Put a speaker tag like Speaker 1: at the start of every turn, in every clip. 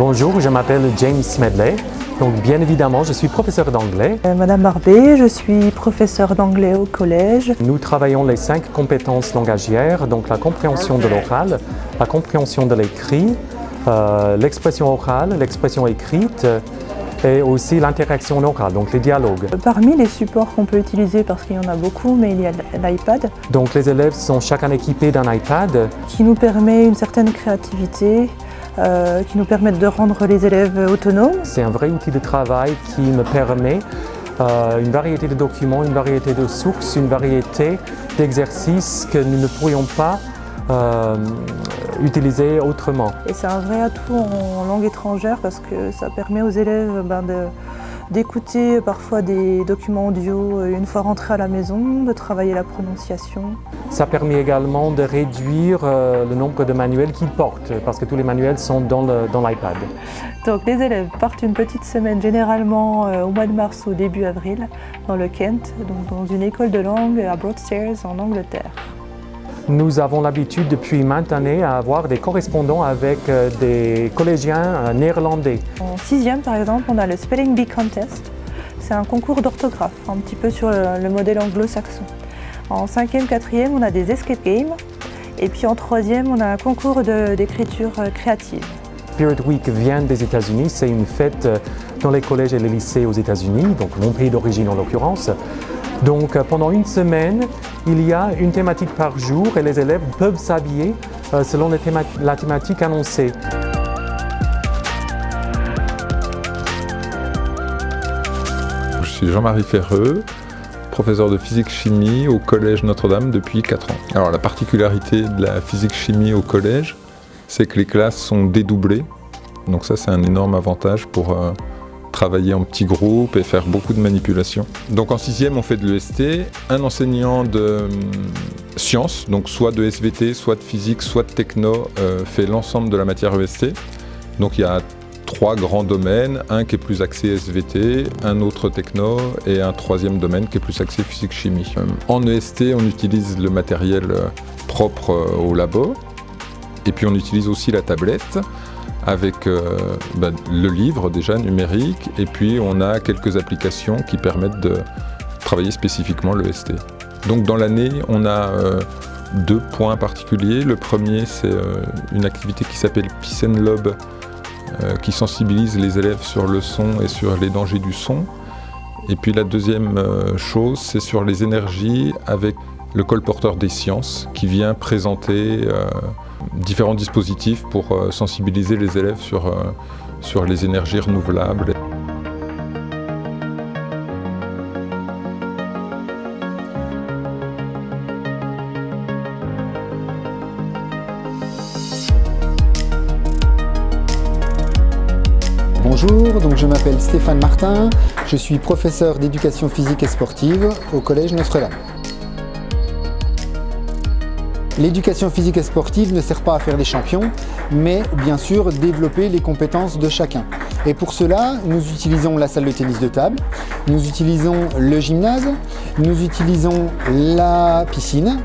Speaker 1: Bonjour, je m'appelle James Smedley. Donc bien évidemment, je suis professeur d'anglais.
Speaker 2: Madame Barbet, je suis professeure d'anglais au collège.
Speaker 1: Nous travaillons les 5 compétences langagières, donc la compréhension de l'oral, la compréhension de l'écrit, l'expression orale, l'expression écrite et aussi l'interaction orale, donc les dialogues.
Speaker 2: Parmi les supports qu'on peut utiliser, parce qu'il y en a beaucoup, mais il y a l'iPad.
Speaker 1: Donc les élèves sont chacun équipés d'un iPad.
Speaker 2: Qui nous permet une certaine créativité, qui nous permettent de rendre les élèves autonomes.
Speaker 1: C'est un vrai outil de travail qui me permet une variété de documents, une variété de sources, une variété d'exercices que nous ne pourrions pas utiliser autrement.
Speaker 2: Et c'est un vrai atout en langue étrangère parce que ça permet aux élèves d'écouter parfois des documents audio une fois rentrés à la maison, de travailler la prononciation.
Speaker 1: Ça permet également de réduire le nombre de manuels qu'ils portent parce que tous les manuels sont dans l'iPad.
Speaker 2: Donc les élèves partent une petite semaine généralement au mois de mars ou début avril dans le Kent, donc dans une école de langue à Broadstairs en Angleterre.
Speaker 1: Nous avons l'habitude depuis maintes années à avoir des correspondants avec des collégiens néerlandais.
Speaker 2: En 6e par exemple, on a le Spelling Bee Contest. C'est un concours d'orthographe, un petit peu sur le modèle anglo-saxon. En 5e, 4e, on a des escape games. Et puis en 3e, on a un concours d'écriture créative.
Speaker 1: Spirit Week vient des États-Unis, c'est une fête dans les collèges et les lycées aux États-Unis, donc mon pays d'origine en l'occurrence. Donc pendant une semaine, il y a une thématique par jour et les élèves peuvent s'habiller selon la thématique annoncée.
Speaker 3: Je suis Jean-Marie Ferreux, professeur de physique-chimie au Collège Notre-Dame depuis 4 ans. Alors la particularité de la physique-chimie au collège, c'est que les classes sont dédoublées. Donc ça, c'est un énorme avantage pour travailler en petits groupes et faire beaucoup de manipulations. Donc en 6e, on fait de l'EST. Un enseignant de sciences, donc soit de SVT, soit de physique, soit de techno, fait l'ensemble de la matière EST. Donc il y a 3 grands domaines, un qui est plus axé SVT, un autre techno et un 3e domaine qui est plus axé physique-chimie. En EST, on utilise le matériel propre au labo et puis on utilise aussi la tablette avec le livre déjà numérique et puis on a quelques applications qui permettent de travailler spécifiquement l'EST. Donc dans l'année, on a 2 points particuliers. Le premier, c'est une activité qui s'appelle Peace and Lob, qui sensibilise les élèves sur le son et sur les dangers du son. Et puis la deuxième chose, c'est sur les énergies avec le colporteur des sciences qui vient présenter différents dispositifs pour sensibiliser les élèves sur les énergies renouvelables.
Speaker 4: Bonjour, donc je m'appelle Stéphane Martin, je suis professeur d'éducation physique et sportive au Collège Notre-Dame. L'éducation physique et sportive ne sert pas à faire des champions, mais bien sûr développer les compétences de chacun. Et pour cela, nous utilisons la salle de tennis de table, nous utilisons le gymnase, nous utilisons la piscine,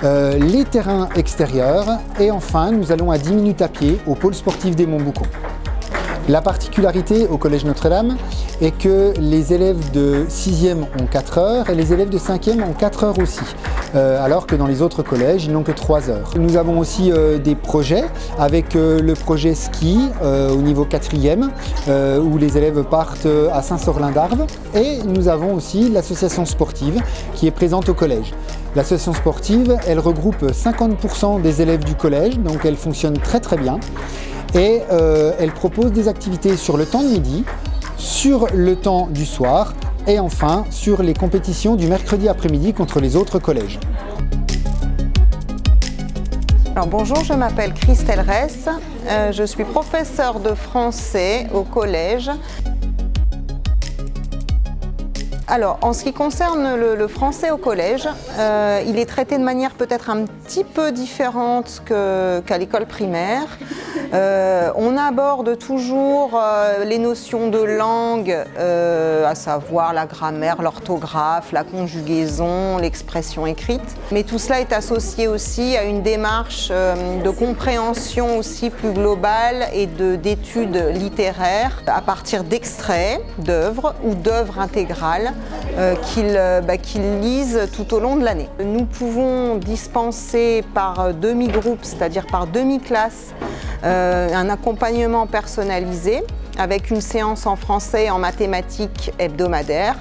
Speaker 4: les terrains extérieurs et enfin nous allons à 10 minutes à pied au pôle sportif des Montboucons. La particularité au Collège Notre-Dame est que les élèves de 6e ont 4 heures et les élèves de 5e ont 4 heures aussi, alors que dans les autres collèges, ils n'ont que 3 heures. Nous avons aussi des projets avec le projet ski au niveau 4e, où les élèves partent à Saint-Sorlin-d'Arves. Et nous avons aussi l'association sportive qui est présente au collège. L'association sportive, elle regroupe 50% des élèves du collège, donc elle fonctionne très très bien. Et elle propose des activités sur le temps de midi, sur le temps du soir et enfin sur les compétitions du mercredi après-midi contre les autres collèges.
Speaker 5: Alors bonjour, je m'appelle Christelle Ress, je suis professeure de français au collège. Alors, en ce qui concerne le français au collège, il est traité de manière peut-être un petit peu différente qu'à l'école primaire. On aborde toujours les notions de langue, à savoir la grammaire, l'orthographe, la conjugaison, l'expression écrite. Mais tout cela est associé aussi à une démarche de compréhension aussi plus globale et d'études littéraires à partir d'extraits d'œuvres ou d'œuvres intégrales qu'ils lisent tout au long de l'année. Nous pouvons dispenser par demi-groupe, c'est-à-dire par demi-classe, un accompagnement personnalisé avec une séance en français et en mathématiques hebdomadaire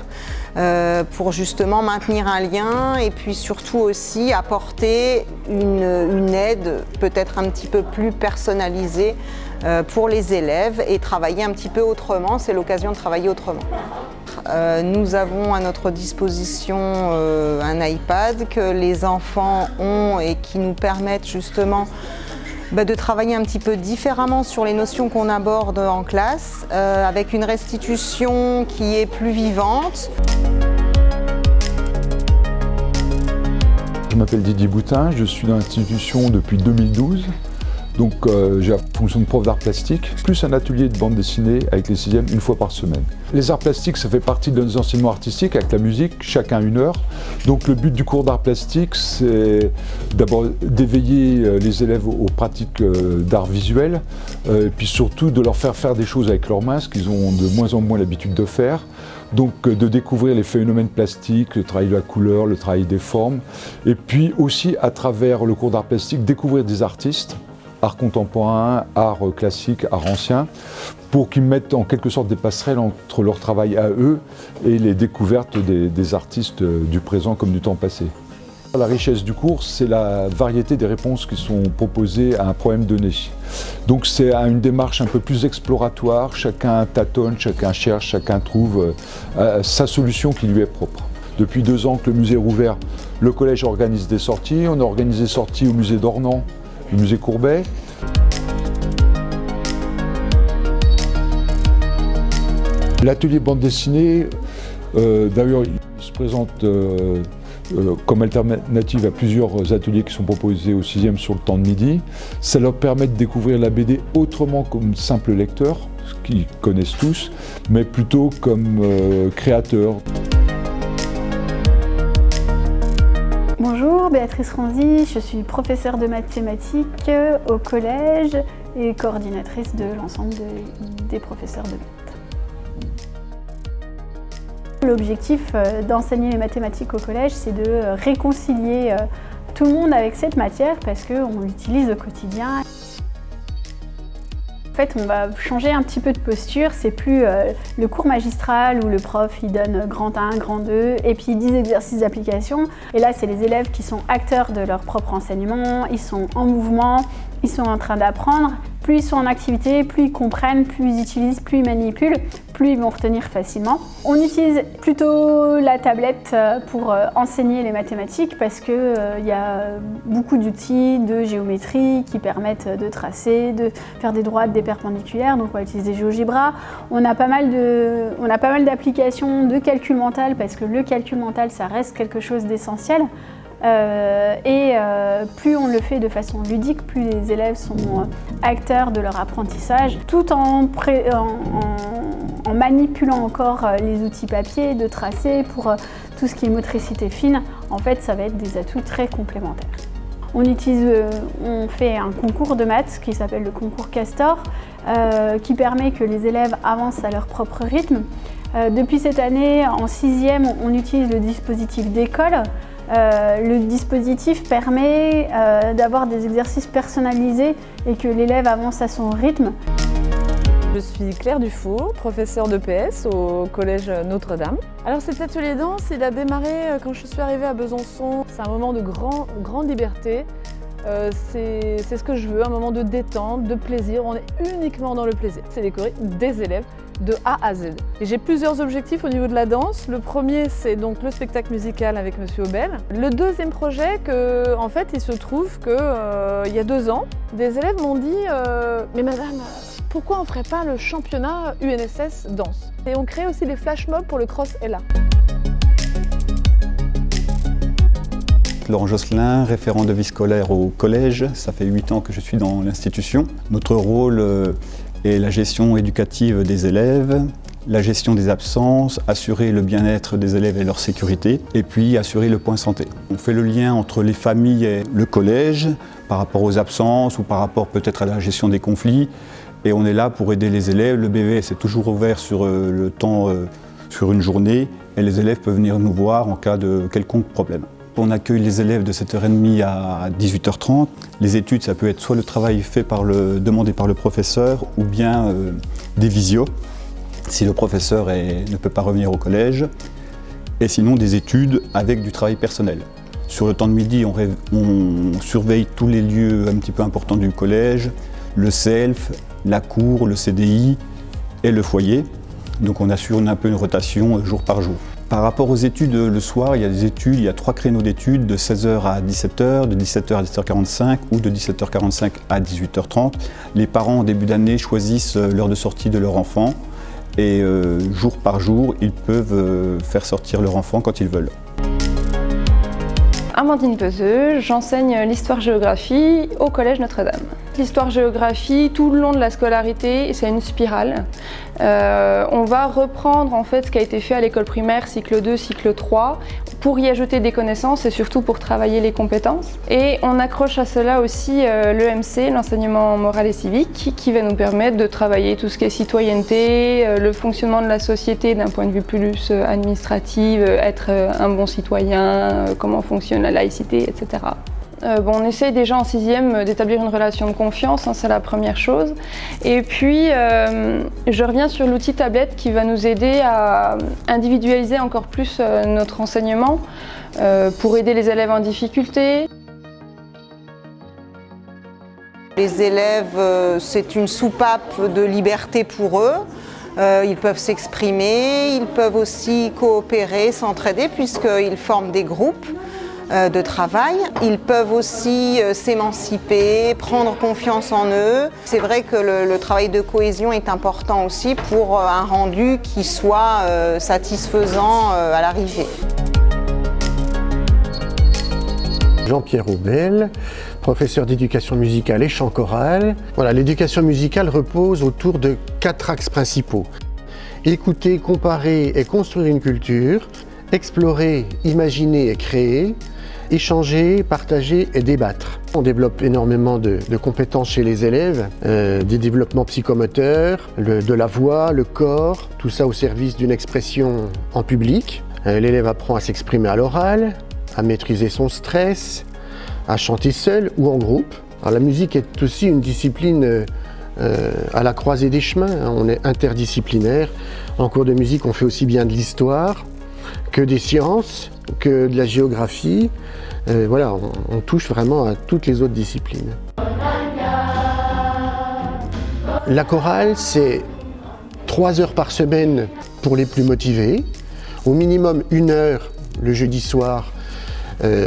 Speaker 5: pour justement maintenir un lien et puis surtout aussi apporter une aide peut-être un petit peu plus personnalisée pour les élèves et travailler un petit peu autrement. C'est l'occasion de travailler autrement. Nous avons à notre disposition un iPad que les enfants ont et qui nous permettent justement de travailler un petit peu différemment sur les notions qu'on aborde en classe, avec une restitution qui est plus vivante.
Speaker 6: Je m'appelle Didier Boutin, je suis dans l'institution depuis 2012. Donc j'ai la fonction de prof d'art plastique, plus un atelier de bande dessinée avec les 6e une fois par semaine. Les arts plastiques, ça fait partie de nos enseignements artistiques avec la musique, chacun 1 heure. Donc le but du cours d'art plastique, c'est d'abord d'éveiller les élèves aux pratiques d'art visuel, et puis surtout de leur faire des choses avec leurs mains, ce qu'ils ont de moins en moins l'habitude de faire. Donc de découvrir les phénomènes plastiques, le travail de la couleur, le travail des formes, et puis aussi à travers le cours d'art plastique, découvrir des artistes, art contemporain, art classique, art ancien, pour qu'ils mettent en quelque sorte des passerelles entre leur travail à eux et les découvertes des artistes du présent comme du temps passé. La richesse du cours, c'est la variété des réponses qui sont proposées à un problème donné. Donc c'est une démarche un peu plus exploratoire, chacun tâtonne, chacun cherche, chacun trouve sa solution qui lui est propre. Depuis 2 ans que le musée est rouvert, le collège organise des sorties. On a organisé des sorties au musée d'Ornans, le musée Courbet. L'atelier bande dessinée, d'ailleurs, il se présente comme alternative à plusieurs ateliers qui sont proposés au 6e sur le temps de midi. Ça leur permet de découvrir la BD autrement comme simple lecteur, ce qu'ils connaissent tous, mais plutôt comme créateur.
Speaker 7: Bonjour, Béatrice Ronzi, je suis professeure de mathématiques au collège et coordinatrice de l'ensemble des professeurs de maths. L'objectif d'enseigner les mathématiques au collège, c'est de réconcilier tout le monde avec cette matière parce qu'on l'utilise au quotidien. En fait, on va changer un petit peu de posture, c'est plus le cours magistral où le prof il donne grand 1, grand 2 et puis 10 exercices d'application. Et là, c'est les élèves qui sont acteurs de leur propre enseignement, ils sont en mouvement, ils sont en train d'apprendre. Plus ils sont en activité, plus ils comprennent, plus ils utilisent, plus ils manipulent, plus ils vont retenir facilement. On utilise plutôt la tablette pour enseigner les mathématiques parce qu'il y a beaucoup d'outils de géométrie qui permettent de tracer, de faire des droites, des perpendiculaires, donc on va utiliser GeoGebra. On a pas mal d'applications de calcul mental parce que le calcul mental, ça reste quelque chose d'essentiel. Plus on le fait de façon ludique, plus les élèves sont acteurs de leur apprentissage, tout en manipulant encore les outils papier, de tracer pour tout ce qui est motricité fine. En fait, ça va être des atouts très complémentaires. On fait un concours de maths qui s'appelle le concours Castor, qui permet que les élèves avancent à leur propre rythme. Depuis cette année, en 6e, on utilise le dispositif d'école. Le dispositif permet d'avoir des exercices personnalisés et que l'élève avance à son rythme.
Speaker 8: Je suis Claire Dufour, professeure de PS au collège Notre-Dame. Alors cet atelier danse, il a démarré quand je suis arrivée à Besançon. C'est un moment de grande liberté. C'est ce que je veux, un moment de détente, de plaisir. On est uniquement dans le plaisir. C'est décoré des élèves de A à Z. Et j'ai plusieurs objectifs au niveau de la danse. Le premier, c'est donc le spectacle musical avec Monsieur Obel. Le deuxième projet, en fait, il se trouve qu'il y a 2 ans, des élèves m'ont dit mais madame, pourquoi on ne ferait pas le championnat UNSS danse? Et on crée aussi des flash mobs pour le Cross Ella.
Speaker 9: Laurent Josselin, référent de vie scolaire au collège. Ça fait 8 ans que je suis dans l'institution. Notre rôle est la gestion éducative des élèves, la gestion des absences, assurer le bien-être des élèves et leur sécurité, et puis assurer le point santé. On fait le lien entre les familles et le collège par rapport aux absences ou par rapport peut-être à la gestion des conflits. Et on est là pour aider les élèves. Le BVS est toujours ouvert sur le temps, sur une journée, et les élèves peuvent venir nous voir en cas de quelconque problème. On accueille les élèves de 7h30 à 18h30. Les études, ça peut être soit le travail fait demandé par le professeur ou bien des visios, si le professeur ne peut pas revenir au collège, et sinon des études avec du travail personnel. Sur le temps de midi, on surveille tous les lieux un petit peu importants du collège, le SELF, la cour, le CDI et le foyer. Donc on assure un peu une rotation jour par jour. Par rapport aux études, le soir, il y a 3 créneaux d'études de 16h à 17h, de 17h à 17h45 ou de 17h45 à 18h30. Les parents, en début d'année, choisissent l'heure de sortie de leur enfant et jour par jour, ils peuvent faire sortir leur enfant quand ils veulent.
Speaker 10: Amandine Peseux, j'enseigne l'histoire-géographie au Collège Notre-Dame. L'histoire-géographie, tout le long de la scolarité, c'est une spirale. On va reprendre en fait ce qui a été fait à l'école primaire, cycle 2, cycle 3, pour y ajouter des connaissances et surtout pour travailler les compétences. Et on accroche à cela aussi l'EMC, l'enseignement moral et civique, qui va nous permettre de travailler tout ce qui est citoyenneté, le fonctionnement de la société d'un point de vue plus administratif, être un bon citoyen, comment fonctionne la laïcité, etc. On essaye déjà en 6e d'établir une relation de confiance, c'est la première chose. Et puis, je reviens sur l'outil tablette qui va nous aider à individualiser encore plus notre enseignement pour aider les élèves en difficulté.
Speaker 5: Les élèves, c'est une soupape de liberté pour eux. Ils peuvent s'exprimer, ils peuvent aussi coopérer, s'entraider puisqu'ils forment des groupes de travail. Ils peuvent aussi s'émanciper, prendre confiance en eux. C'est vrai que le travail de cohésion est important aussi pour un rendu qui soit satisfaisant à l'arrivée.
Speaker 11: Jean-Pierre Aubel, professeur d'éducation musicale et chant choral. Voilà, l'éducation musicale repose autour de 4 axes principaux. Écouter, comparer et construire une culture, explorer, imaginer et créer, échanger, partager et débattre. On développe énormément de compétences chez les élèves, des développements psychomoteurs, de la voix, le corps, tout ça au service d'une expression en public. L'élève apprend à s'exprimer à l'oral, à maîtriser son stress, à chanter seul ou en groupe. Alors, la musique est aussi une discipline à la croisée des chemins, on est interdisciplinaire. En cours de musique, on fait aussi bien de l'histoire que des sciences, que de la géographie. Voilà, on touche vraiment à toutes les autres disciplines. La chorale, c'est 3 heures par semaine pour les plus motivés, au minimum 1 heure le jeudi soir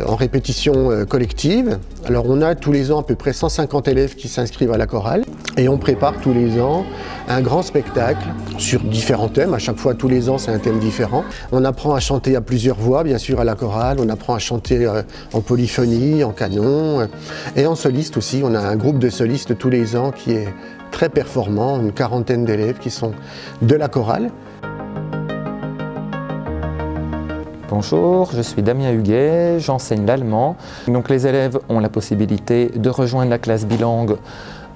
Speaker 11: en répétition collective. Alors on a tous les ans à peu près 150 élèves qui s'inscrivent à la chorale et on prépare tous les ans un grand spectacle sur différents thèmes. À chaque fois, tous les ans, c'est un thème différent. On apprend à chanter à plusieurs voix, bien sûr, à la chorale. On apprend à chanter en polyphonie, en canon et en soliste aussi. On a un groupe de solistes tous les ans qui est très performant, une 40aine d'élèves qui sont de la chorale.
Speaker 12: Bonjour, je suis Damien Huguet, j'enseigne l'allemand. Donc les élèves ont la possibilité de rejoindre la classe bilingue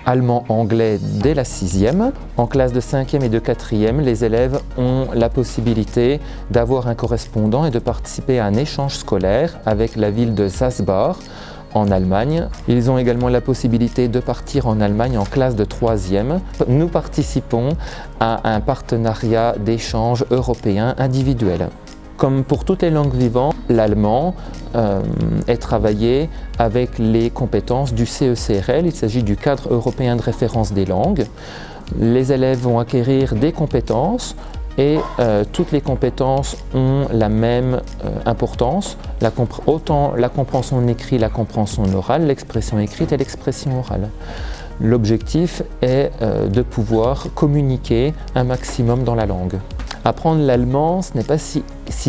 Speaker 12: allemand-anglais dès la 6e. En classe de 5e et de 4e, les élèves ont la possibilité d'avoir un correspondant et de participer à un échange scolaire avec la ville de Salzburg en Allemagne. Ils ont également la possibilité de partir en Allemagne en classe de 3e. Nous participons à un partenariat d'échange européen individuel. Comme pour toutes les langues vivantes, l'allemand est travaillé avec les compétences du CECRL. Il s'agit du cadre européen de référence des langues. Les élèves vont acquérir des compétences et toutes les compétences ont la même importance. Autant la compréhension écrite, la compréhension orale, l'expression écrite et l'expression orale. L'objectif est de pouvoir communiquer un maximum dans la langue. Apprendre l'allemand, ce n'est pas si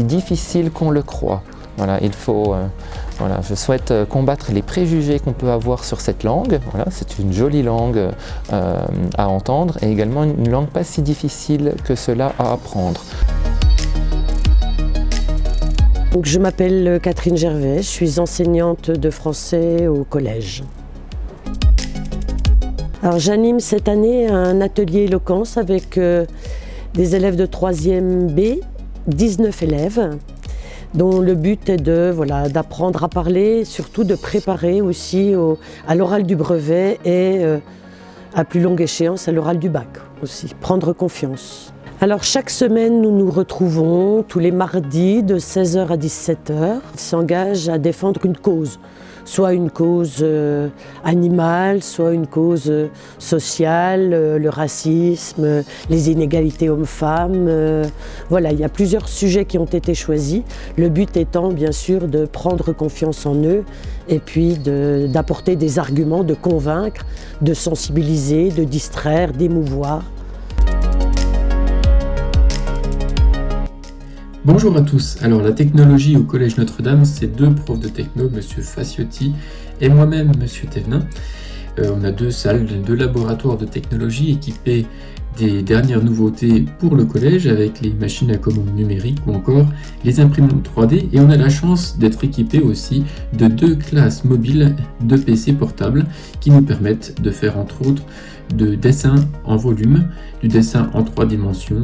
Speaker 12: difficile qu'on le croit. Voilà, il faut Voilà, je souhaite combattre les préjugés qu'on peut avoir sur cette langue. Voilà, c'est une jolie langue à entendre et également une langue pas si difficile que cela à apprendre.
Speaker 13: Donc, je m'appelle Catherine Gervais, je suis enseignante de français au collège. Alors, j'anime cette année un atelier éloquence avec des élèves de 3e B, 19 élèves, dont le but est d'apprendre à parler, surtout de préparer aussi à l'oral du brevet et à plus longue échéance à l'oral du bac aussi, prendre confiance. Alors chaque semaine, nous nous retrouvons tous les mardis de 16h à 17h. Ils s'engagent à défendre une cause, soit une cause animale, soit une cause sociale, le racisme, les inégalités hommes-femmes. Voilà, il y a plusieurs sujets qui ont été choisis. Le but étant bien sûr de prendre confiance en eux et puis d'apporter des arguments, de convaincre, de sensibiliser, de distraire, d'émouvoir.
Speaker 14: Bonjour à tous, alors la technologie au Collège Notre-Dame, c'est deux profs de techno, Monsieur Faciotti et moi-même, Monsieur Thévenin. On a deux salles, deux laboratoires de technologie équipés des dernières nouveautés pour le collège avec les machines à commande numérique ou encore les imprimantes 3D et on a la chance d'être équipés aussi de deux classes mobiles de PC portables qui nous permettent de faire entre autres de dessin en volume, du dessin en 3 dimensions,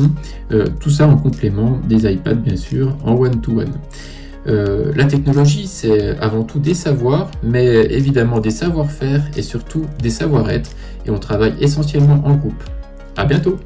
Speaker 14: tout ça en complément des iPads bien sûr en one-to-one. La technologie c'est avant tout des savoirs, mais évidemment des savoir-faire et surtout des savoir-être et on travaille essentiellement en groupe. À bientôt!